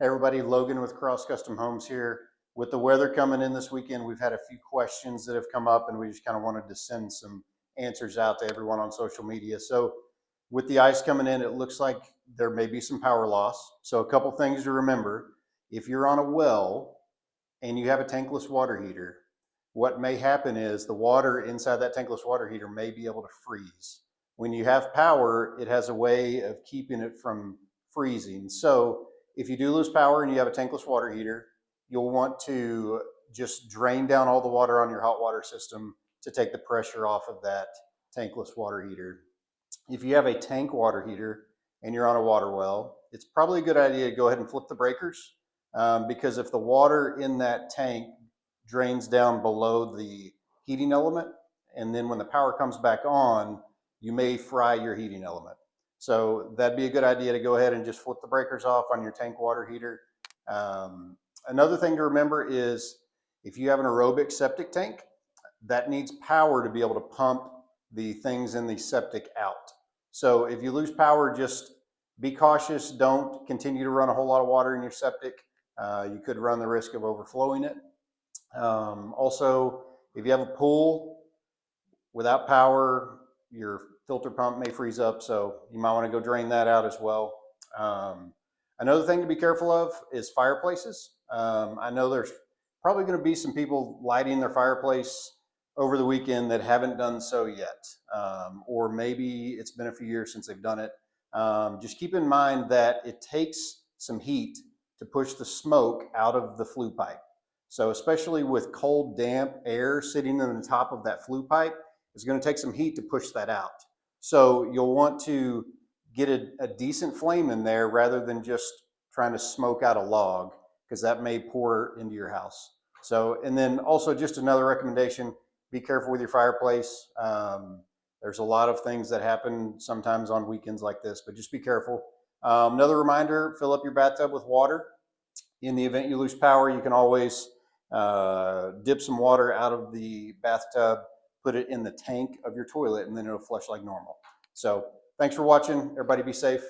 Hey everybody, Logan with Cross Custom Homes here. With the weather coming in this weekend, we've had a few questions that have come up and we just kind of wanted to send some answers out to everyone on social media. So with the ice coming in, it looks like there may be some power loss. So a couple things to remember. If you're on a well and you have a tankless water heater, what may happen is the water inside that tankless water heater may be able to freeze. When you have power, it has a way of keeping it from freezing. So if you do lose power and you have a tankless water heater, you'll want to just drain down all the water on your hot water system to take the pressure off of that tankless water heater. If you have a tank water heater and you're on a water well, it's probably a good idea to go ahead and flip the breakers, because if the water in that tank drains down below the heating element, and then when the power comes back on, you may fry your heating element. So that'd be a good idea to go ahead and just flip the breakers off on your tank water heater. Another thing to remember is if you have an aerobic septic tank, that needs power to be able to pump the things in the septic out. So if you lose power, just be cautious. Don't continue to run a whole lot of water in your septic. You could run the risk of overflowing it. Also, if you have a pool without power, your filter pump may freeze up, so you might want to go drain that out as well. Another thing to be careful of is fireplaces. I know there's probably going to be some people lighting their fireplace over the weekend that haven't done so yet, or maybe it's been a few years since they've done it. Just keep in mind that it takes some heat to push the smoke out of the flue pipe. So especially with cold, damp air sitting on the top of that flue pipe, it's going to take some heat to push that out. So you'll want to get a decent flame in there rather than just trying to smoke out a log, because that may pour into your house. So, and then also just another recommendation, be careful with your fireplace. There's a lot of things that happen sometimes on weekends like this, but just be careful. Another reminder, fill up your bathtub with water. In the event you lose power, you can always dip some water out of the bathtub, put it in the tank of your toilet, and then it'll flush like normal. So thanks for watching. Everybody be safe.